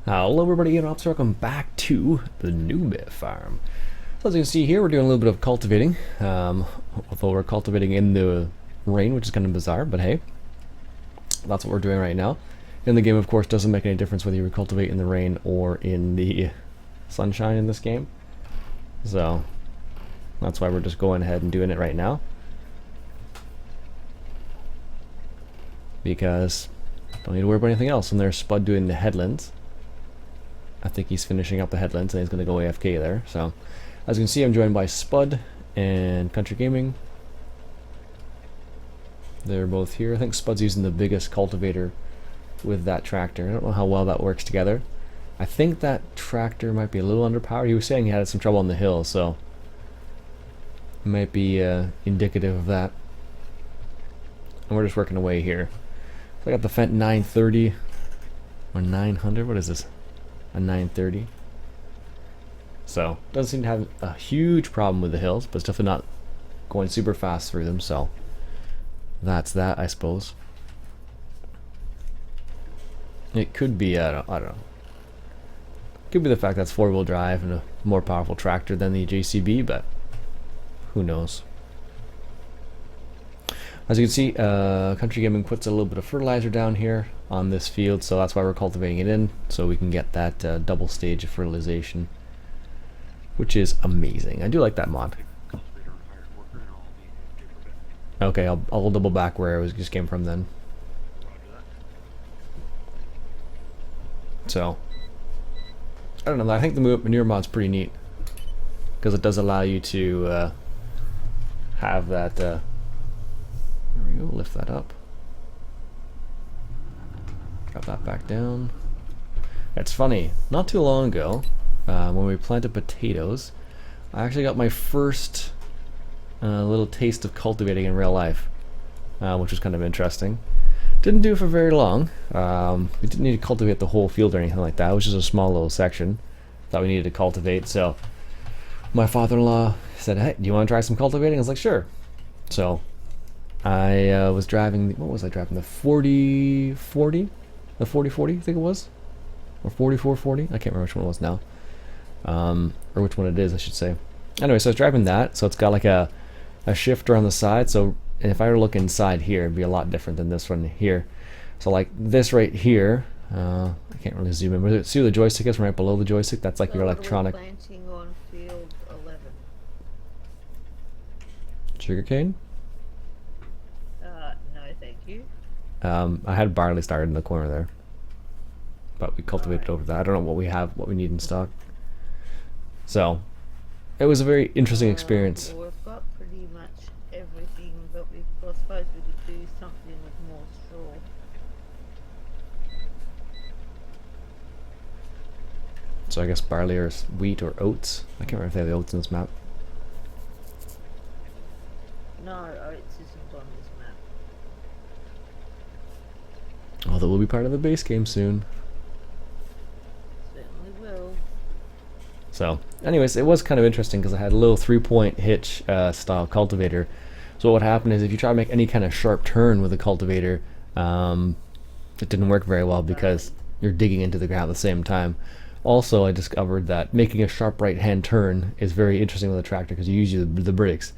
Hello everybody and Robson, welcome back to the Newbie Farm. So as you can see here, we're doing a little bit of cultivating, although we're cultivating in the rain, which is kind of bizarre, but hey, that's what we're doing right now. In the game, of course, doesn't make any difference whether you cultivate in the rain or in the sunshine in this game. So that's why we're just going ahead and doing it right now, because don't need to worry about anything else. And there's Spud doing the headlands. I think he's finishing up the headlands and he's going to go AFK there. So, as you can see, I'm joined by Spud and Country Gaming. They're both here. I think Spud's using the biggest cultivator with that tractor. I don't know how well that works together. I think that tractor might be a little underpowered. He was saying he had some trouble on the hill, so it might be indicative of that. And we're just working away here. So I got the Fent 930 or 900. What is this? A 930. So doesn't seem to have a huge problem with the hills, but it's definitely not going super fast through them. So that's that, I suppose. It could be I don't know. Could be the fact that's four-wheel drive and a more powerful tractor than the JCB, but who knows. As you can see, Country Gaming puts a little bit of fertilizer down here on this field, so that's why we're cultivating it in, so we can get that double stage of fertilization, which is amazing. I do like that mod. Okay, I'll double back where I just came from then. So, I don't know, I think the manure mod's pretty neat, because it does allow you to have that... there we go, lift that up. Drop that back down. It's funny, not too long ago, when we planted potatoes, I actually got my first little taste of cultivating in real life, which was kind of interesting. Didn't do it for very long. We didn't need to cultivate the whole field or anything like that. It was just a small little section that we needed to cultivate. So my father-in-law said, "Hey, do you want to try some cultivating?" I was like, "Sure." So I was driving, what was I driving? The 4040? The 4040, I think it was? Or 4440? I can't remember which one it was now. Or which one it is, I should say. Anyway, so I was driving that, so it's got like a shifter on the side, so if I were to look inside here, it'd be a lot different than this one here. So like this right here, I can't really zoom in, but see where the joystick is right below the joystick? That's like your electronic... Planting on field 11. Sugarcane? No, thank you. I had barley started in the corner there, but we cultivated over that. I don't know what we have, what we need in stock. So it was a very interesting experience. Well, we've got pretty much everything, but I suppose we could do something with more straw. So I guess barley or wheat or oats. I can't remember if they have the oats in this map. No, oats isn't on this map. Although we'll be part of the base game soon. Certainly will. So, anyways, it was kind of interesting because I had a little 3-point hitch style cultivator. So what happened is if you try to make any kind of sharp turn with a cultivator, it didn't work very well because you're digging into the ground at the same time. Also, I discovered that making a sharp right-hand turn is very interesting with a tractor because you use the brakes.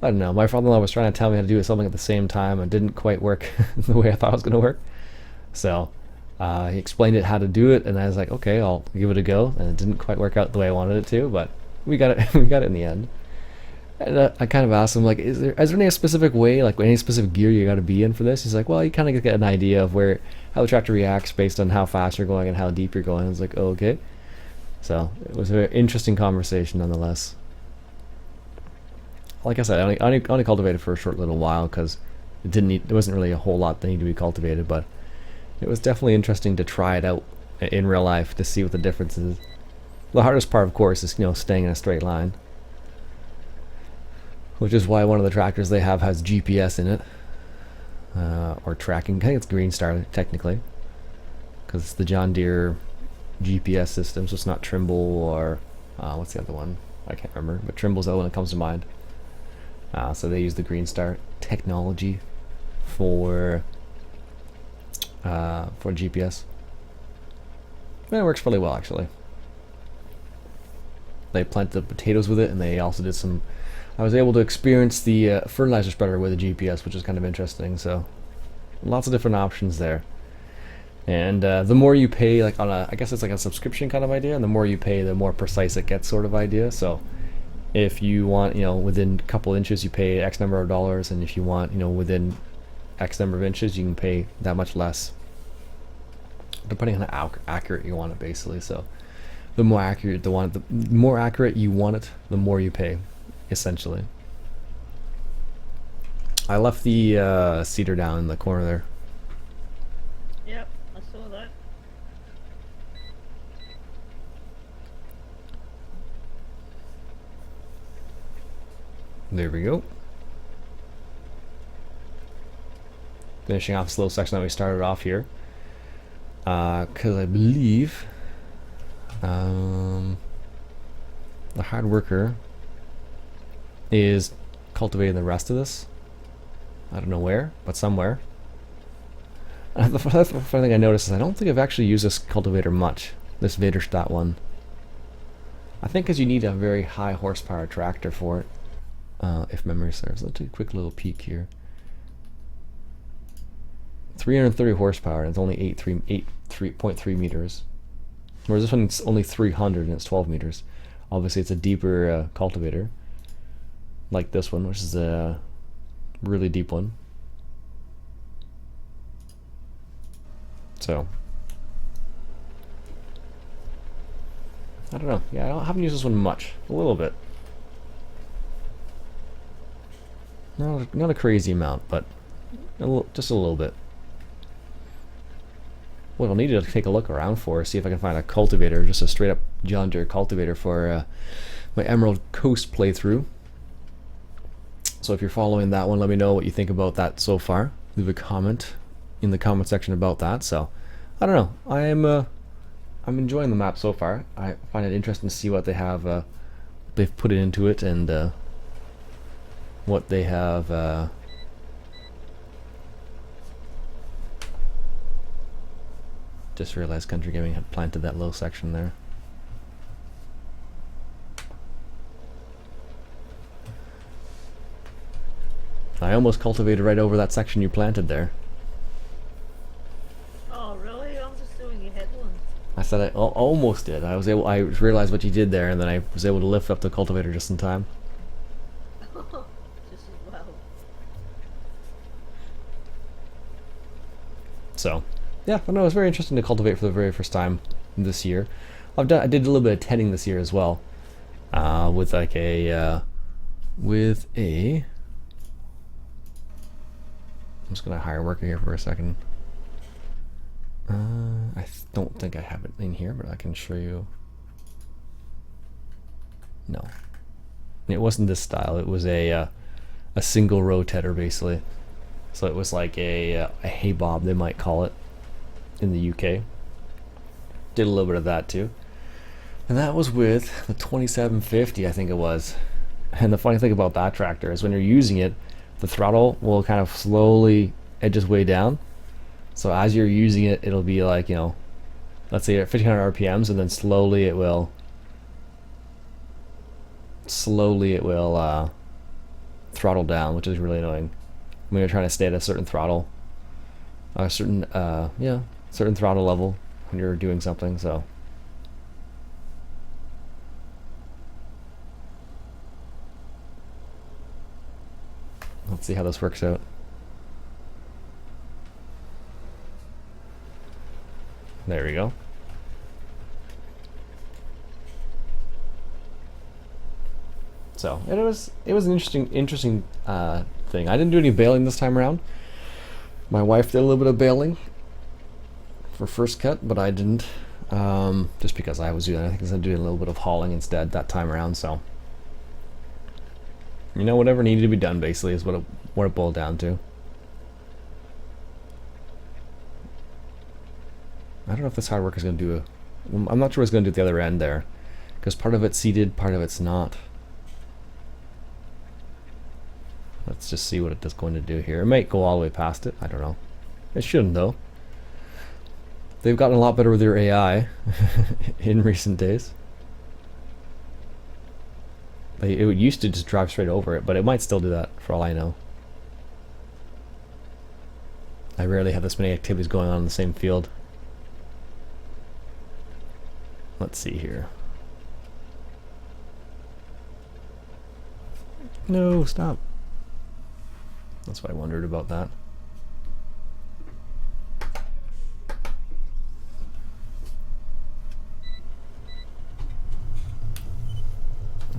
I don't know, my father-in-law was trying to tell me how to do something at the same time and didn't quite work the way I thought it was going to work. So he explained it how to do it, and I was like, okay, I'll give it a go. And it didn't quite work out the way I wanted it to, but we got it. We got it in the end. And I kind of asked him, like, is there any specific way, like any specific gear you got to be in for this? He's like, well, you kind of get an idea of how the tractor reacts based on how fast you're going and how deep you're going. I was like, oh, okay. So it was a very interesting conversation, nonetheless. Like I said, I only cultivated for a short little while because there wasn't really a whole lot that needed to be cultivated, but it was definitely interesting to try it out in real life to see what the difference is. The hardest part, of course, is staying in a straight line, which is why one of the tractors they have has GPS in it, or tracking. I think it's Green Star technically, because it's the John Deere GPS system, so it's not Trimble or what's the other one? I can't remember, but Trimble's the other one that comes to mind. So they use the Green Star technology for GPS. it works fairly well actually. They planted the potatoes with it, and they also did some. I was able to experience the fertilizer spreader with a GPS, which is kind of interesting. So, lots of different options there. And the more you pay, like on a, I guess it's like a subscription kind of idea, and the more you pay, the more precise it gets, sort of idea. So, if you want, within a couple inches, you pay X number of dollars, and if you want, within X number of inches, you can pay that much less, depending on how accurate you want it, basically. So. The more accurate the more accurate you want it, the more you pay, essentially. I left the cedar down in the corner there. Yep, I saw that. There we go. Finishing off this little section that we started off here. Because I believe the hard worker is cultivating the rest of this. I don't know where, but somewhere. The funny thing I noticed is I don't think I've actually used this cultivator much, this Vaderstadt one. I think because you need a very high horsepower tractor for it, if memory serves. Let's take a quick little peek here. 330 horsepower, and it's only 3.3 meters. Whereas this one's only 300 and it's 12 meters. Obviously it's a deeper cultivator, like this one, which is a really deep one. So, I don't know. Yeah, I haven't used this one much. A little bit. Not a crazy amount, but just a little bit. What I'll need to take a look around for, see if I can find a cultivator, just a straight up John Deere cultivator for my Emerald Coast playthrough. So if you're following that one, let me know what you think about that so far. Leave a comment in the comment section about that. So I don't know. I'm enjoying the map so far. I find it interesting to see what they have they've put into it, and what they have just realized Country Gaming had planted that little section there. I almost cultivated right over that section you planted there. Oh, really? I'm just doing your headlands. I said I almost did. I realized what you did there, and then I was able to lift up the cultivator just in time. Just as well. So, yeah, I know, it was very interesting to cultivate for the very first time this year. I did a little bit of tending this year as well, with like a I'm just gonna hire a worker here for a second. I don't think I have it in here, but I can show you. No, it wasn't this style. It was a single row tedder basically. So it was like a hay bob, they might call it in the UK. Did a little bit of that too, and that was with the 2750, I think it was. And the funny thing about that tractor is when you're using it, the throttle will kind of slowly edge its way down. So as you're using it, it'll be like, let's say at 1500 RPMs, and then slowly it will throttle down, which is really annoying when you're trying to stay at a certain throttle, certain throttle level when you're doing something. So let's see how this works out. There we go. So it was an interesting thing. I didn't do any baling this time around. My wife did a little bit of baling for first cut, but I didn't, just because I was doing. I think I was doing a little bit of hauling instead that time around. So whatever needed to be done basically is what it boiled down to. I don't know if this hard work is going to do I'm not sure what it's going to do at the other end there, because part of it's seeded, part of it's not. Let's just see what it is going to do here. It might go all the way past it. I don't know. It shouldn't though. they've gotten a lot better with their AI in recent days. It used to just drive straight over it, but it might still do that for all I know. I rarely have this many activities going on in the same field. Let's see here. No, stop. That's what I wondered about that.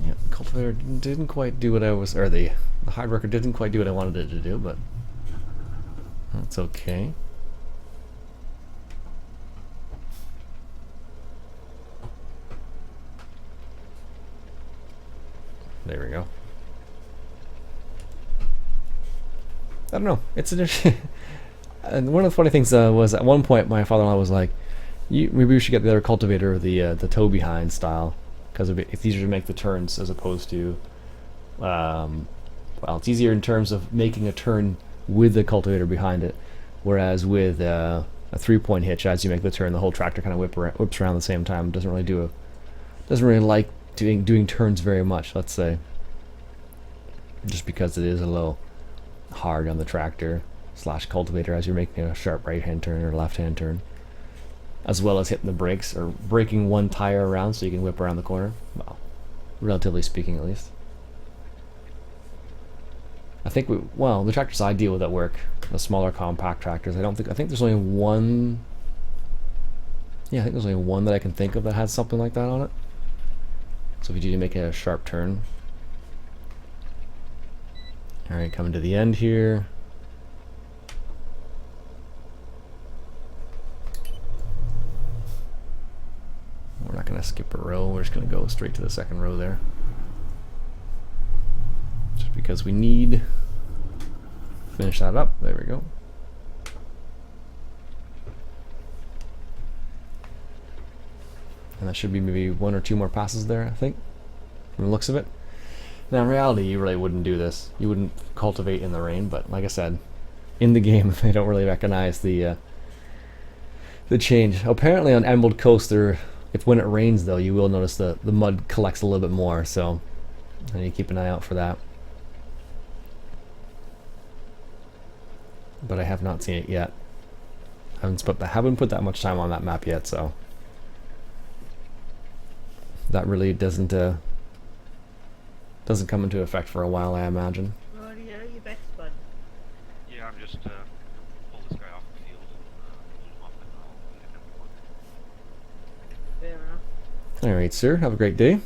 Yeah, Cultivator didn't quite do what I was, or the hard worker didn't quite do what I wanted it to do, but that's okay. There we go. I don't know. It's an and one of the funny things was at one point my father-in-law was like, maybe we should get the other cultivator, the toe behind style, because it's easier to make the turns as opposed to, well, it's easier in terms of making a turn with the cultivator behind it, whereas with a 3-point hitch, as you make the turn, the whole tractor kind of whips around at the same time. Doesn't really like doing turns very much, let's say, just because it is a little hard on the tractor / cultivator as you're making a sharp right hand turn or left hand turn, as well as hitting the brakes or braking one tire around so you can whip around the corner. Well, relatively speaking, at least. I think the tractors I deal with at work, the smaller compact tractors, I think there's only one. Yeah, I think there's only one that I can think of that has something like that on it. So if you do make a sharp turn. Alright, coming to the end here. We're not going to skip a row, we're just going to go straight to the second row there. Just because we need to finish that up. There we go. And that should be maybe 1 or 2 more passes there, I think, from the looks of it. Now, in reality, you really wouldn't do this. You wouldn't cultivate in the rain, but like I said, in the game, they don't really recognize the change. Apparently, on Emerald Coast, if when it rains, though, you will notice the mud collects a little bit more, so I need to keep an eye out for that. But I have not seen it yet. I haven't put that much time on that map yet, so that really doesn't come into effect for a while, I imagine. Rightio, you're back, bud. Yeah, I'm just pull this guy off the field, pull him up, and I'll get him one. Fair enough. Alright, sir. Have a great day.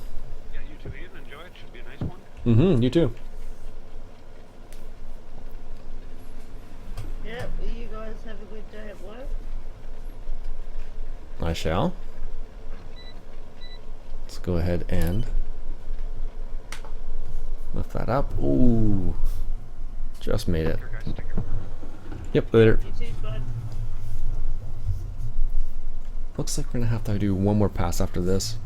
Yeah, you too, Ian. Enjoy it. Should be a nice one. Mm-hmm. You too. Yeah, well, you guys have a good day at work. I shall. Let's go ahead and lift that up. Ooh. Just made it. Take care, guys. Take care. Yep, later. You too, bud. Looks like we're gonna have to do one more pass after this.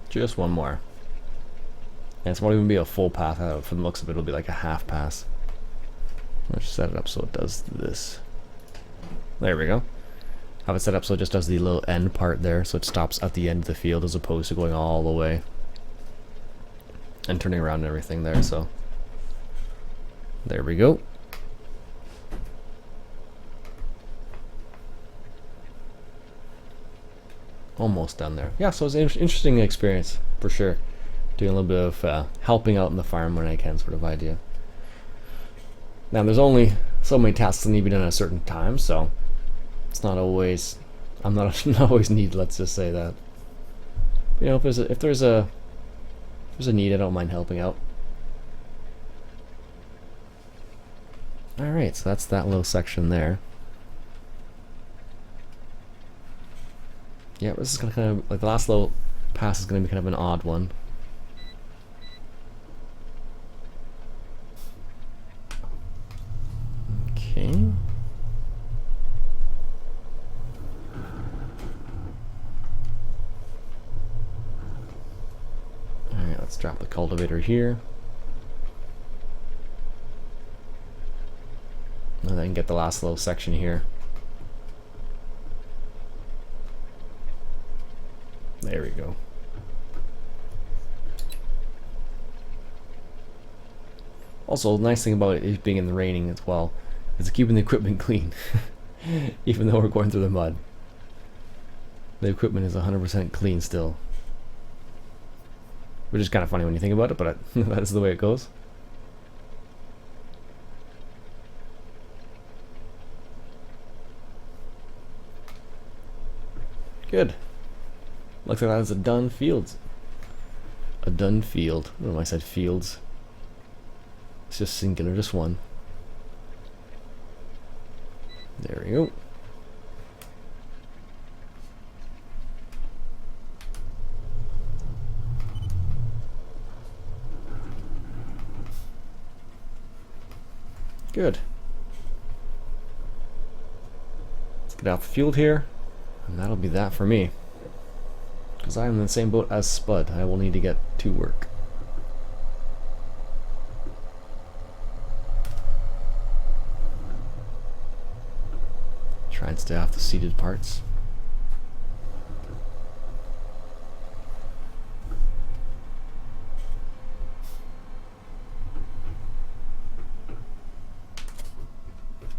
Just one more. And it won't even be a full pass. From the looks of it, it'll be like a half pass. Let's set it up so it does this. There we go. Have it set up so it just does the little end part there, so it stops at the end of the field as opposed to going all the way and turning around and everything there. So there we go. Almost done there. Yeah, so it's an interesting experience for sure. Doing a little bit of helping out in the farm when I can, sort of idea. Now there's only so many tasks that need to be done at a certain time, so it's not always. I'm not always need. Let's just say that. You know, if there's a need, I don't mind helping out. All right, so that's that little section there. Yeah, this is gonna kind of like the last little pass is gonna be kind of an odd one. Okay. Alright, let's drop the cultivator here. and then get the last little section here. There we go. Also, the nice thing about it being in the raining as well is keeping the equipment clean, even though we're going through the mud. The equipment is 100% clean still, which is kind of funny when you think about it, but that is the way it goes. Good. Looks like that is a done fields. A done field. I don't know why I said fields. It's just singular, just one. There we go. Good. Let's get off the field here, and that'll be that for me. Because I'm in the same boat as Spud. I will need to get to work. Try and stay off the seated parts.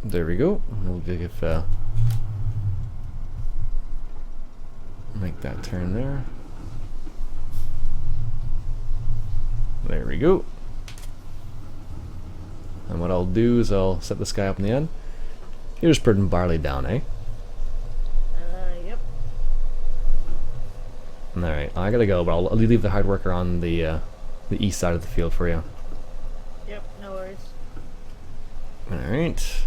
There we go. We'll give make that turn there. There we go. And what I'll do is I'll set this guy up in the end. You're just putting barley down, eh? Yep. Alright, I gotta go, but I'll leave the hard worker on the east side of the field for you. Yep, no worries. Alright.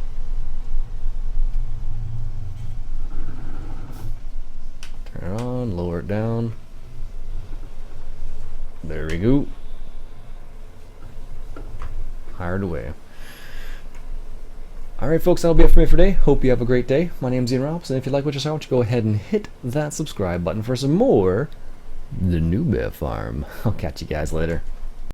Turn it on, lower it down. There we go. Hired away. Alright folks, that'll be it for me for today. Hope you have a great day. My name's Iain Robson. If you like what you saw, why don't you go ahead and hit that subscribe button for some more The Newbie Farm. I'll catch you guys later.